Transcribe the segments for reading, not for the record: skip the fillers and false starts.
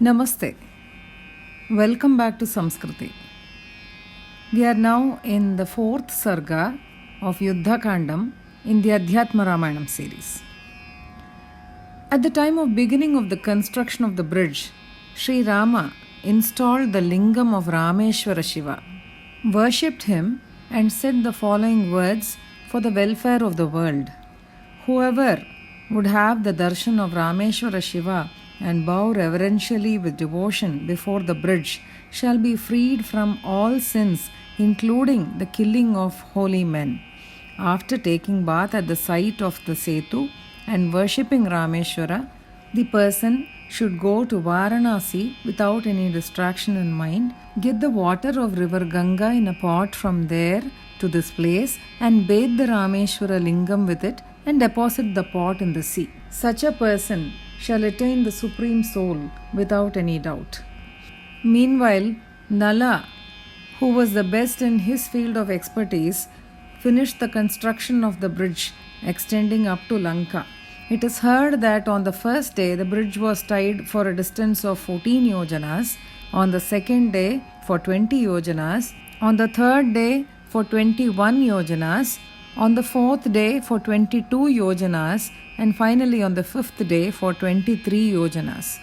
Namaste. Welcome back to Samskriti. We are now in the fourth sarga of Yuddha Kandam in the Adhyatma Ramayanam series. At the time of beginning of the construction of the bridge, Sri Rama installed the lingam of Rameshwara Shiva, worshipped him and said the following words for the welfare of the world. Whoever would have the darshan of Rameshwara Shiva and bow reverentially with devotion before the bridge shall be freed from all sins, including the killing of holy men. After taking bath at the site of the Setu and worshipping Rameshwara, the person should go to Varanasi without any distraction in mind, get the water of river Ganga in a pot from there to this place and bathe the Rameshwara lingam with it and deposit the pot in the sea. Such a person shall attain the supreme soul without any doubt. Meanwhile, Nala, who was the best in his field of expertise, finished the construction of the bridge extending up to Lanka. It is heard that on the first day the bridge was tied for a distance of 14 yojanas, on the second day for 20 yojanas, on the third day for 21 yojanas, on the fourth day for 22 yojanas, and finally on the fifth day for 23 yojanas.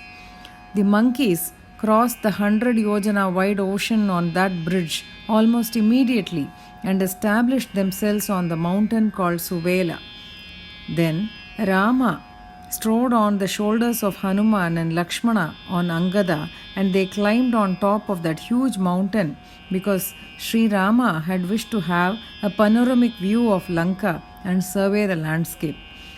The monkeys crossed the 100 yojana wide ocean on that bridge almost immediately and established themselves on the mountain called Suvela. Then Rama strode on the shoulders of Hanuman and Lakshmana on Angada, and they climbed on top of that huge mountain because Sri Rama had wished to have a panoramic view of Lanka and survey the landscape.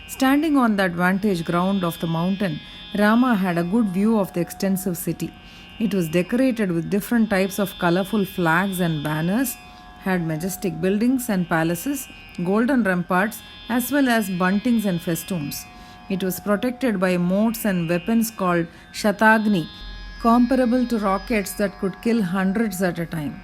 Standing on that vantage ground of the mountain, Rama had a good view of the extensive city. It was decorated with different types of colorful flags and banners, had majestic buildings and palaces, golden ramparts, as well as buntings and festoons. It was protected by moats and weapons called Shatagni, comparable to rockets that could kill hundreds at a time.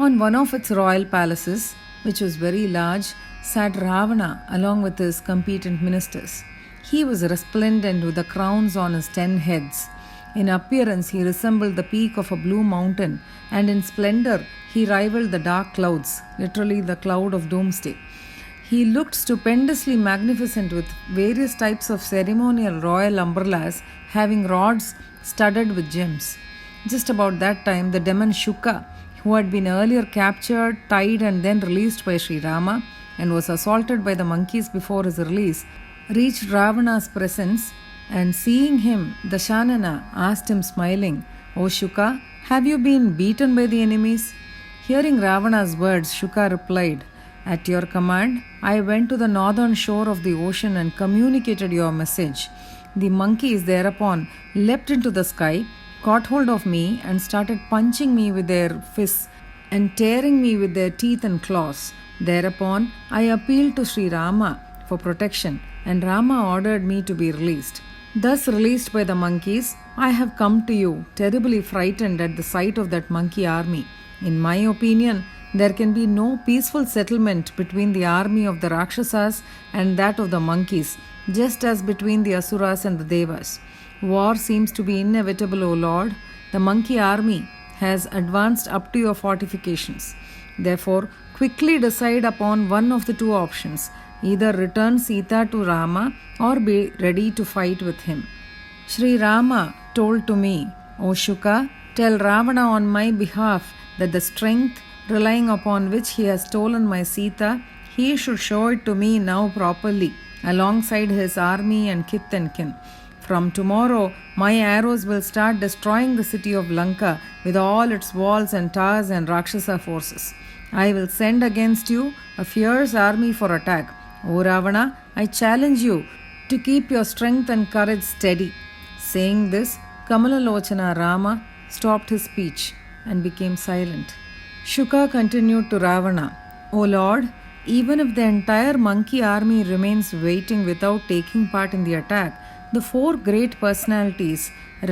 On one of its royal palaces, which was very large, sat Ravana along with his competent ministers. He was resplendent with the crowns on his 10 heads. In appearance, he resembled the peak of a blue mountain, and in splendor, he rivaled the dark clouds, literally the cloud of doomsday. He looked stupendously magnificent with various types of ceremonial royal umbrellas having rods studded with gems. Just about that time, the demon Shuka, who had been earlier captured, tied, and then released by Sri Rama, and was assaulted by the monkeys before his release, reached Ravana's presence, and seeing him, Dashanana asked him smiling, "O Shuka, have you been beaten by the enemies?" Hearing Ravana's words, Shuka replied, "At your command, I went to the northern shore of the ocean and communicated your message. The monkeys thereupon leapt into the sky, caught hold of me, and started punching me with their fists and tearing me with their teeth and claws. Thereupon, I appealed to Sri Rama for protection, and Rama ordered me to be released. Thus released by the monkeys, I have come to you, terribly frightened at the sight of that monkey army. In my opinion, there can be no peaceful settlement between the army of the Rakshasas and that of the monkeys, just as between the Asuras and the Devas. War seems to be inevitable, O Lord. The monkey army has advanced up to your fortifications. Therefore, quickly decide upon one of the two options. Either return Sita to Rama or be ready to fight with him." Sri Rama told to me, "O Shuka, tell Ravana on my behalf that the strength relying upon which he has stolen my Sita, he should show it to me now properly, alongside his army and kith and kin. From tomorrow, my arrows will start destroying the city of Lanka with all its walls and towers and Rakshasa forces. I will send against you a fierce army for attack. O Ravana, I challenge you to keep your strength and courage steady." Saying this, Kamalalochana Rama stopped his speech and became silent. Shuka continued to Ravana, "O Lord, even if the entire monkey army remains waiting without taking part in the attack, the four great personalities,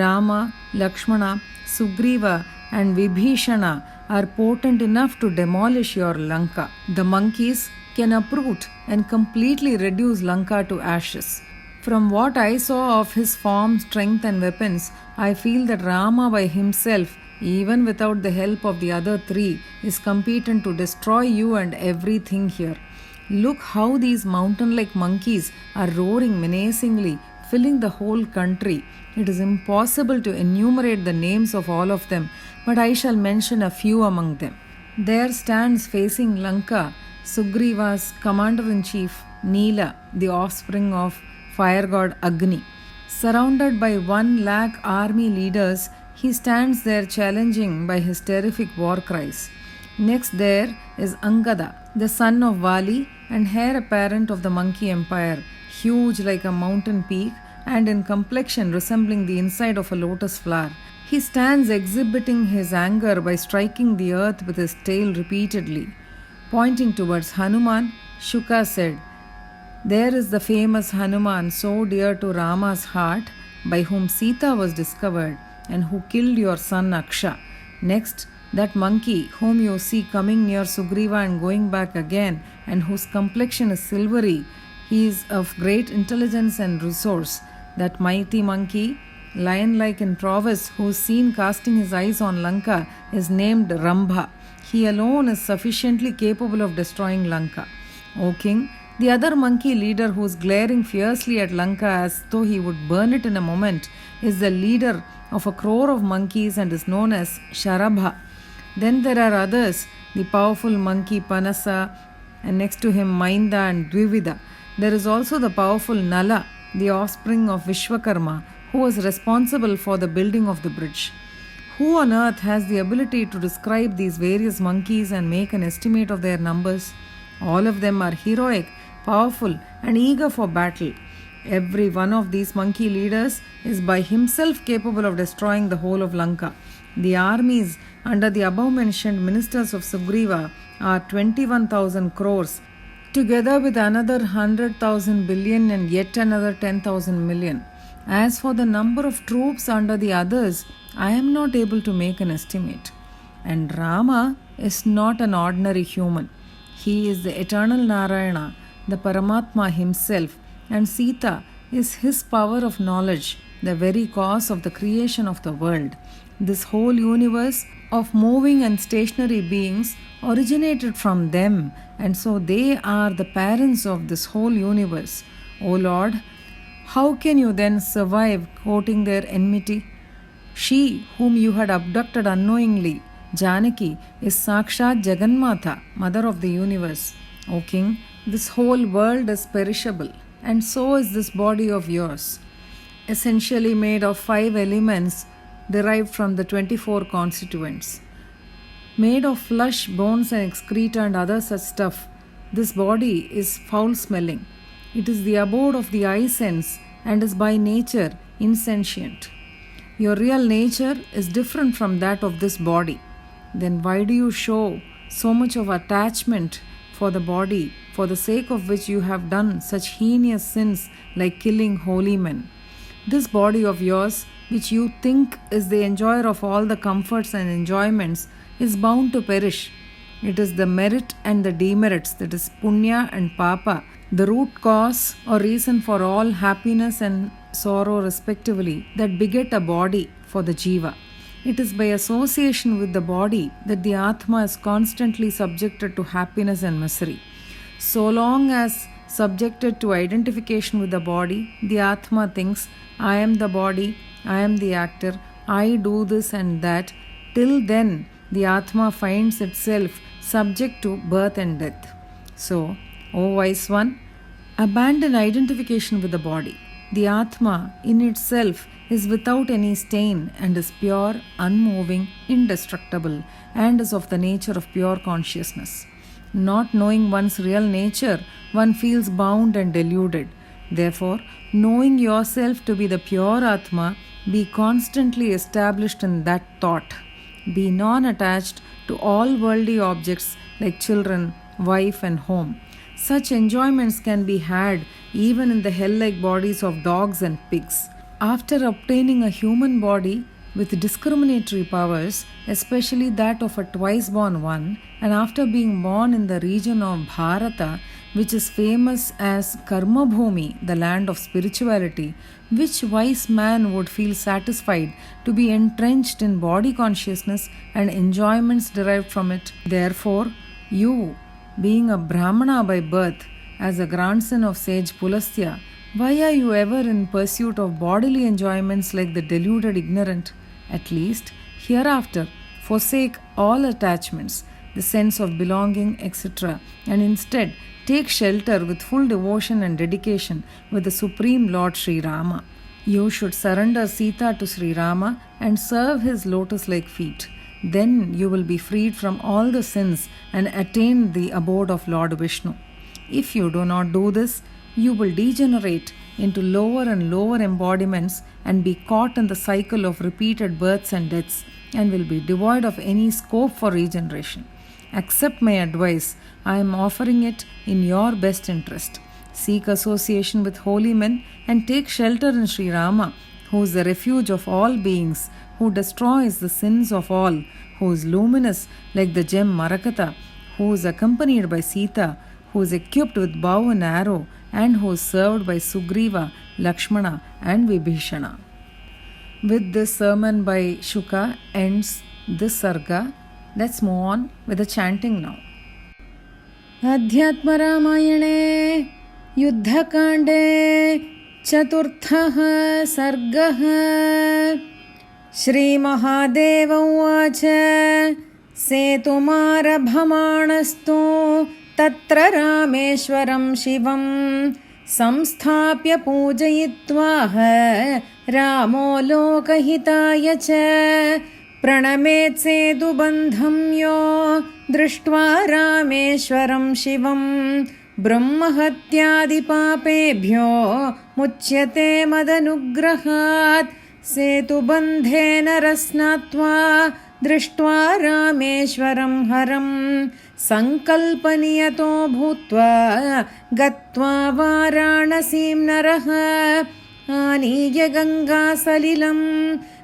Rama, Lakshmana, Sugriva, and Vibhishana, are potent enough to demolish your Lanka. The monkeys can uproot and completely reduce Lanka to ashes. From what I saw of his form, strength, and weapons, I feel that Rama by himself, even without the help of the other three, is competent to destroy you and everything here. Look how these mountain like monkeys are roaring menacingly, filling the whole country. It is impossible to enumerate the names of all of them, but I shall mention a few among them. There stands facing Lanka Sugriva's commander in chief, Neela, the offspring of fire god Agni. Surrounded by 1 lakh army leaders, he stands there challenging by his terrific war cries. Next there is Angada, the son of Vali and heir apparent of the monkey empire, huge like a mountain peak and in complexion resembling the inside of a lotus flower. He stands exhibiting his anger by striking the earth with his tail repeatedly. Pointing towards Hanuman, Shuka said, "There is the famous Hanuman, so dear to Rama's heart, by whom Sita was discovered and who killed your son Aksha. Next, that monkey whom you see coming near Sugriva and going back again, and whose complexion is silvery, he is of great intelligence and resource. That mighty monkey, lion like in prowess, who is seen casting his eyes on Lanka, is named Rambha. He alone is sufficiently capable of destroying Lanka. O king, the other monkey leader who is glaring fiercely at Lanka as though he would burn it in a moment is the leader of a crore of monkeys and is known as Sharabha. Then there are others, the powerful monkey Panasa, and next to him Mainda and Dvivida. There is also the powerful Nala, the offspring of Vishwakarma, who was responsible for the building of the bridge. Who on earth has the ability to describe these various monkeys and make an estimate of their numbers? All of them are heroic, powerful, and eager for battle. Every one of these monkey leaders is by himself capable of destroying the whole of Lanka. The armies under the above mentioned ministers of Sugriva are 21,000 crores, together with another 100,000 billion and yet another 10,000 million. As for the number of troops under the others, I am not able to make an estimate. And Rama is not an ordinary human. He is the eternal Narayana, the Paramatma himself, and Sita is his power of knowledge, the very cause of the creation of the world. This whole universe of moving and stationary beings originated from them, and so they are the parents of this whole universe. O Lord, how can you then survive courting their enmity? She whom you had abducted unknowingly, Janaki, is Sakshat Jagannatha, mother of the universe. O king, this whole world is perishable, and so is this body of yours, essentially made of 5 elements derived from the 24 constituents. Made of flesh, bones, and excreta and other such stuff, this body is foul smelling. It is the abode of the eye sense and is by nature insentient. Your real nature is different from that of this body. Then why do you show so much of attachment for the body, for the sake of which you have done such heinous sins like killing holy men? This body of yours, which you think is the enjoyer of all the comforts and enjoyments, is bound to perish. It is the merit and the demerits, that is punya and papa, the root cause or reason for all happiness and sorrow respectively, that beget a body for the jiva. It is by association with the body that the Atma is constantly subjected to happiness and misery. So long as subjected to identification with the body, the Atma thinks, I am the body, I am the actor, I do this and that. Till then, the Atma finds itself subject to birth and death. So, O wise one, abandon identification with the body. The Atma in itself is without any stain and is pure, unmoving, indestructible, and is of the nature of pure consciousness. Not knowing one's real nature, one feels bound and deluded. Therefore, knowing yourself to be the pure Atma, be constantly established in that thought. Be non-attached to all worldly objects like children, wife, and home. Such enjoyments can be had even in the hell-like bodies of dogs and pigs. After obtaining a human body with discriminatory powers, especially that of a twice-born one, and after being born in the region of Bharata, which is famous as Karma Bhumi, the land of spirituality, which wise man would feel satisfied to be entrenched in body consciousness and enjoyments derived from it? Therefore, you, being a Brahmana by birth, as a grandson of sage Pulastya, why are you ever in pursuit of bodily enjoyments like the deluded ignorant? At least, hereafter, forsake all attachments, the sense of belonging, etc., and instead take shelter with full devotion and dedication with the Supreme Lord Sri Rama. You should surrender Sita to Sri Rama and serve his lotus like feet. Then you will be freed from all the sins and attain the abode of Lord Vishnu. If you do not do this, you will degenerate into lower and lower embodiments and be caught in the cycle of repeated births and deaths and will be devoid of any scope for regeneration. Accept my advice. I am offering it in your best interest. Seek association with holy men and take shelter in Sri Rama, who is the refuge of all beings, who destroys the sins of all, who is luminous like the gem Marakata, who is accompanied by Sita, who is equipped with bow and arrow, and who is served by Sugriva, Lakshmana, and Vibhishana. With this sermon by Shuka ends this sarga. Let's move on with the chanting now. Adhyatma Ramayane Yuddhakande Chaturthah Sargah Shri Mahadeva Uvacha Setumarabhamanastu Tatra Rameshwaram Shivam Samsthapya Pujayitvaha Ramo Lokahitaya Cha Pranamet Setu Bandham Yo Drishtva Rameshwaram Shivam Brahmahatyadi Papebhyo Muchyate Madanugrahat Setu Bandhena Rasnatva Drishtva Rameshwaram Haram Sankalpaniyato Bhutva Gatva Varanasim Naraha Aniya Ganga Salilam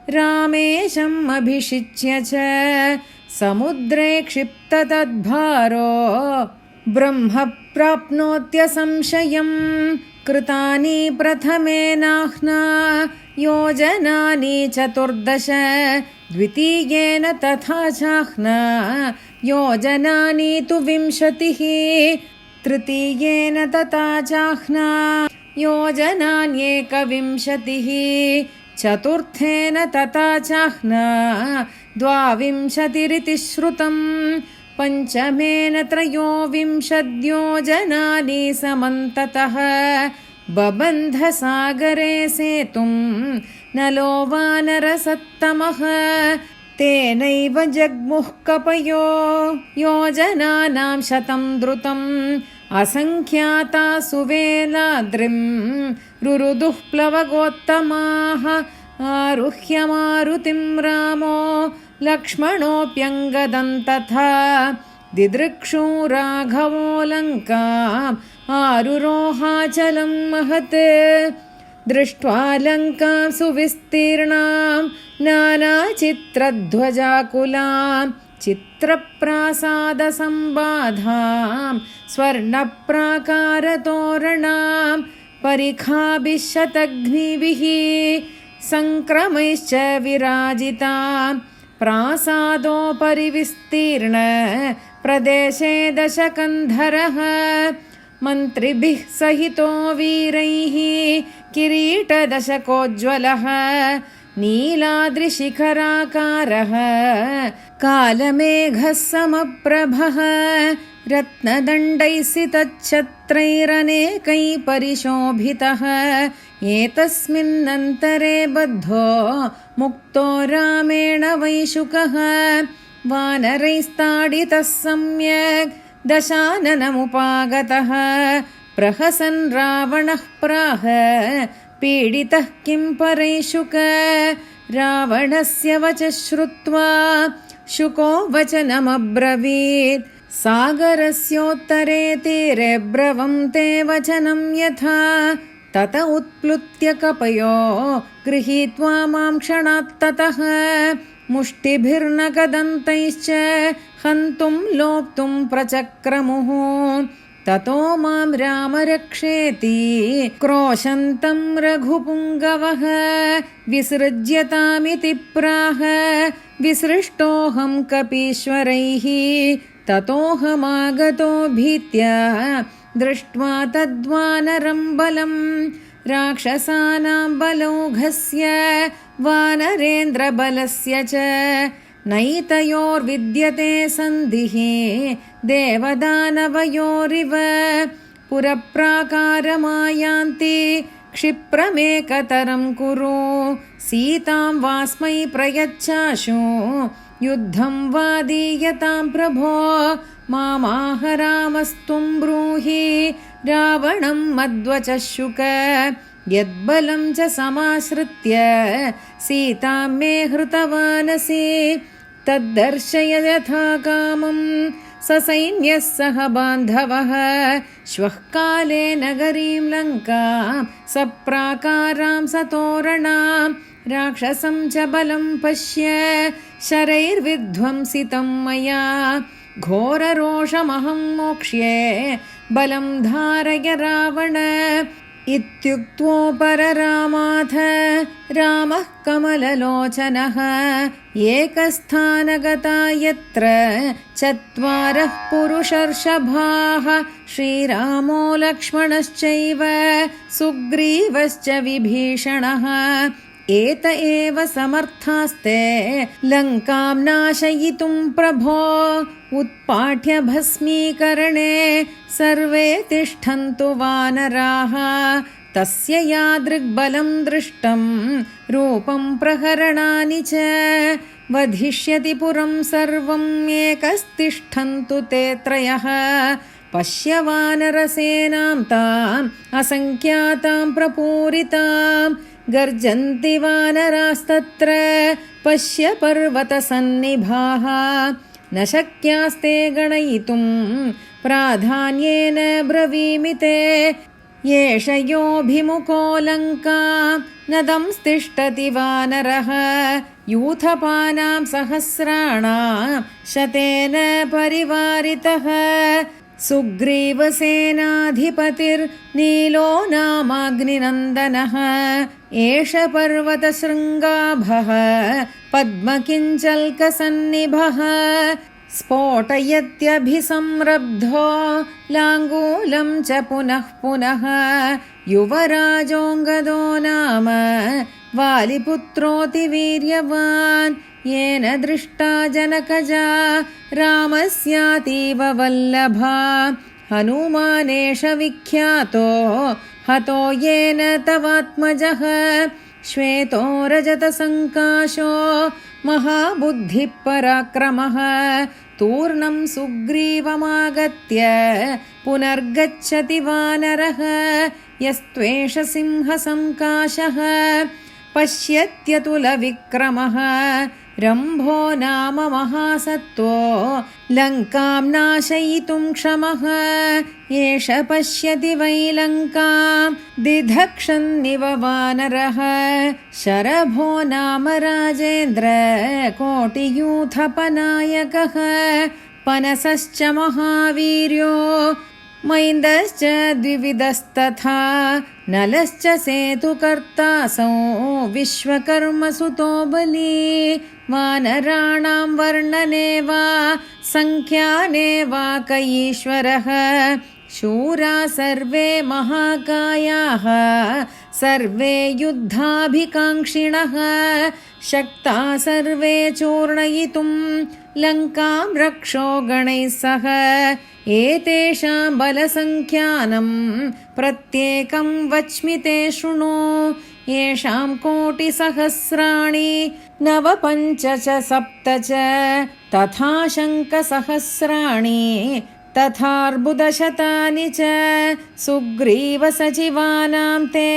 Ramesham Abhishichya Cha Samudre Kshipta Tadbharo Brahma Prapnotya Samshayam Kritani Prathame Nahna Yojanani Chaturdasha Dvitiyena Tatha Chahna Yojanani Tu Vimshatihi Tritiyena Tatha Chahna Yojananyeka Vimshatihi Chaturthena Tata Chahna Dvavimshatiriti Shrutam Panchamena Trayo Vimshadyo Janani Samantataha Babandha Sagare Setum Nalo Vanarasattamaha Tenaiva Jagmuh Kapayo Yojananam Shatam Drutam Asankhyata Suveladrim Ruruduh Plavagottamaha Aruhya Marutim Ramo Lakshmanopyangadan Tatha Didrikshu Raghavo Lankam Arurohachalam Mahate Drishtva Lankam Suvistirnam Nana Chitradhvajakulam Chitraprasada Sambadham Swarnaprakaratoranam Parikhabhishatagnivihi Sankramaischa Virajitam Prasado Parivistirna Pradeshe Dashakandharaha Mantribhih Sahito Viraihi Kirita Dashakojwalaha Neeladrishikharakaraha Kalameghas Samaprabhaha Ratnadandaisitacchatrairanekaiः parishobhitaha Etasminnantare baddho mukto ramena vaishukaha Vanaraistaditas samyak dashananamupagataha Prahasan ravanah praha Piditah kim paraishuka Ravanasya vachashrutva Shuko vachanamabravit Sagarasyottare tire bravam te vachanam yatha Tata utplutya kapayo grihitva mam kshanat tatah Mushtibhirna kadantaischa Hantum loptum prachakramuhu ततो मां राम रक्षेति क्रोशन्तं रघुपुङ्गवः विसृज्यतामिति प्राह विसृष्टोऽहं कपीश्वरैः ततोऽहमागतो भीत्या दृष्ट्वा तद्वानरं बलं राक्षसानां बलौघस्य वानरेन्द्रबलस्य च नैतयोर्विद्यते सन्धिः देवदानवयोरिव पुरप्राकारमायान्ति क्षिप्रमेकतरं कुरु सीतां वास्मै प्रयच्छाशु युद्धं वादीयतां प्रभो मामाह रामस्त्वं ब्रूहि रावणं मद्वचः शुक यद्बलं च समाश्रित्य सीतां मे हृतवानसि तद्दर्शय यथा कामं ससैन्यः सह बान्धवः श्वः काले नगरीं लङ्कां सप्राकारां सतोरणां राक्षसं च बलं पश्य शरैर्विध्वंसितं मया घोररोषमहं मोक्ष्ये बलं धारय रावण इत्युक्त्वोपररामाथ रामः कमललोचनः एकस्थानगता यत्र चत्वारः पुरुषर्षभाः श्रीरामो लक्ष्मणश्चैव सुग्रीवश्च विभीषणः एत एव समर्थास्ते लङ्कां नाशयितुं प्रभो उत्पाट्य भस्मीकरणे सर्वे तिष्ठन्तु वानराः तस्य यादृग्बलं दृष्टं रूपं प्रहरणानि च वधिष्यति पुरं सर्वम् एकस्तिष्ठन्तु ते त्रयः पश्य वानरसेनां ताम् असङ्ख्यातां प्रपूरितां गर्जन्ति वानरास्तत्र पश्य पर्वतसन्निभाः न शक्यास्ते गणयितुं प्राधान्येन ब्रवीमि ते येष योऽभिमुखो लङ्कां न दंस्तिष्ठति वानरः यूथपानां सहस्राणां शतेन परिवारितः सुग्रीवसेनाधिपतिर्नीलो नामाग्निनन्दनः एष पर्वतशृङ्गाभः पद्मकिञ्चल्कसन्निभः स्फोटयत्यभिसंरब्धो लाङ्गूलं च पुनः पुनः युवराजोऽङ्गदो नाम वालिपुत्रोऽतिवीर्यवान् येन दृष्टा जनकजा रामस्यातीव वल्लभा हनुमानेष विख्यातो हतो येन तवात्मजः श्वेतो रजतसङ्काशो महाबुद्धिः पराक्रमः तूर्णं सुग्रीवमागत्य पुनर्गच्छति वानरः यस्त्वेष सिंहसङ्काशः पश्यत्यतुलविक्रमः रम्भो नाम महासत्त्वो लङ्कां नाशयितुं क्षमः एष पश्यति वै लङ्कां दिधक्षन्निव वानरः शरभो नाम राजेन्द्र कोटियूथपनायकः पनसश्च महावीर्यो मैन्दश्च द्विविधस्तथा नलश्च सेतुकर्तासौ विश्वकर्मसुतो बली वानराणां वर्णने वा सङ्ख्याने वा कैश्वरः शूरा सर्वे महाकायाः सर्वे युद्धाभिकाङ्क्षिणः शक्ता सर्वे चूर्णयितुं लङ्कां रक्षो गणैः सह एतेषां बलसङ्ख्यानं प्रत्येकं वच्मि ते शृणु येषां कोटिसहस्राणि नव पञ्च च सप्त च तथा शङ्खसहस्राणि तथार्बुदशतानि च सुग्रीवसचिवानां ते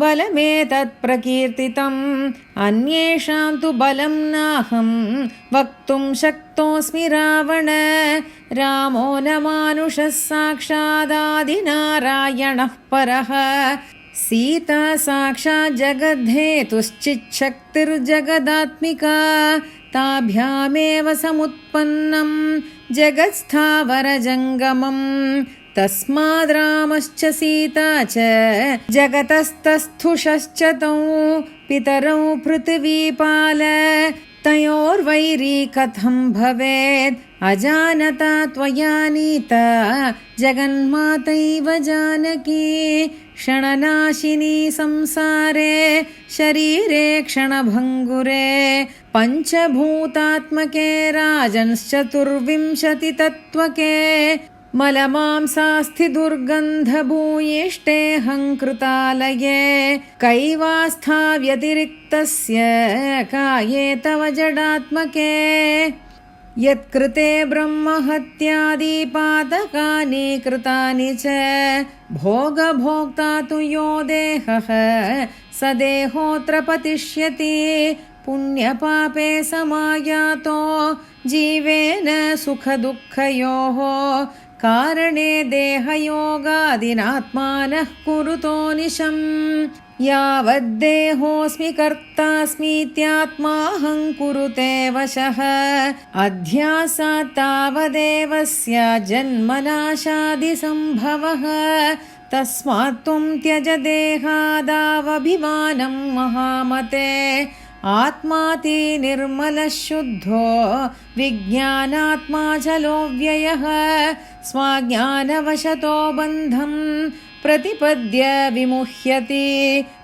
बलमेतत्प्रकीर्तितम् अन्येषां तु बलं नाहं वक्तुं शक्तोऽस्मि रावण रामो न मानुषः साक्षादादिनारायणः परः सीता साक्षात् जगद्धेतुश्चिच्छक्तिर्जगदात्मिका ताभ्यामेव समुत्पन्नं जगत्स्थावरजङ्गमं तस्माद्रामश्च सीता च जगतस्तस्थुषश्च तौ पितरौ पृथिवीपाल तयोर्वैरी कथं भवेत् अजानता त्वया नीता जगन्मातैव जानकी क्षणनाशिनी संसारे शरीरे क्षणभङ्गुरे पञ्चभूतात्मके राजंश्चतुर्विंशतितत्त्वके मलमांसास्थि दुर्गन्धभूयिष्ठे हङ्कृतालये कैवास्था व्यतिरिक्तस्य काये तव जडात्मके यत्कृते ब्रह्महत्यादिपातकानि कृतानि च भोगभोक्ता तु यो देहः स देहोऽत्र पतिष्यति पुण्यपापे समायातो जीवेन सुखदुःखयोः कारणे देहयोगादिनात्मानः कुरुतो निशम् यावद्देहोऽस्मि कर्तास्मीत्यात्माहं कुरुते वशः अध्यासात् तावदेव स्यात् जन्मनाशादिसम्भवः तस्मात् त्वं त्यज देहादावभिमानं महामते आत्माति निर्मलः शुद्धो विज्ञानात्मा चलोऽव्ययः स्वाज्ञानवशतो बन्धं प्रतिपद्य विमुह्यति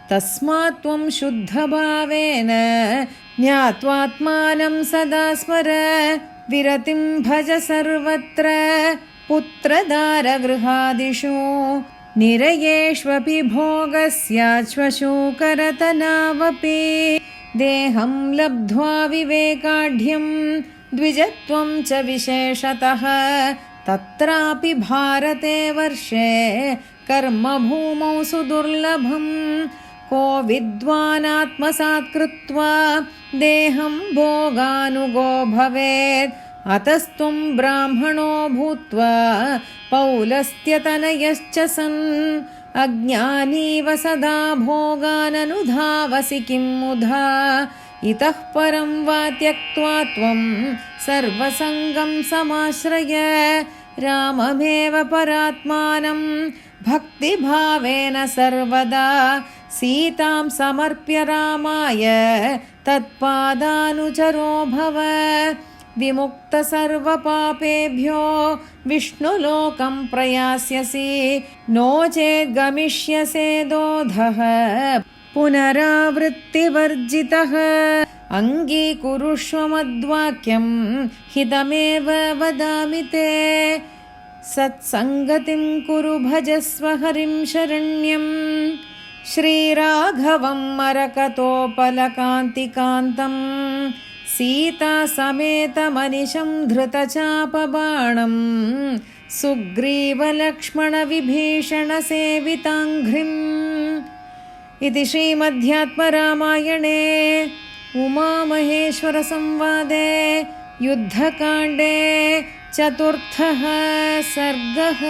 तस्मात् त्वं शुद्धभावेन ज्ञात्वात्मानं सदा स्मर विरतिं भज सर्वत्र पुत्रदारगृहादिषु निरयेष्वपि भोगस्याश्वशूकरतनावपि देहं लब्ध्वा विवेकाढ्यं द्विजत्वं च विशेषतः तत्रापि भारते वर्षे कर्मभूमौ सुदुर्लभं को विद्वानात्मसात् कृत्वा देहं भोगानुगो भवेत् अतस्त्वं ब्राह्मणो भूत्वा पौलस्त्यतनयश्च सन् अज्ञानीव सदा भोगाननुधावसि किं मुधा इतः परं वा त्यक्त्वा त्वं सर्वसङ्गं समाश्रय राममेव परात्मानं भक्तिभावेन सर्वदा सीतां समर्प्य रामाय तत्पादानुचरो भव विमुक्त सर्वपापेभ्यो विष्णुलोकं प्रयास्यसि नो चेत् गमिष्यसे दोधः पुनरावृत्तिवर्जितः अङ्गीकुरुष्व मद्वाक्यं हितमेव वदामि ते सत्सङ्गतिं कुरु भजस्व हरिं शरण्यं श्रीराघवं मरकतोपलकान्तिकान्तं सीतासमेतमनिशं धृतचापबाणं सुग्रीवलक्ष्मणविभीषणसेविताङ्घ्रिम् इति श्रीमध्यात्मरामायणे उमामहेश्वरसंवादे युद्धकाण्डे 4th सर्गः।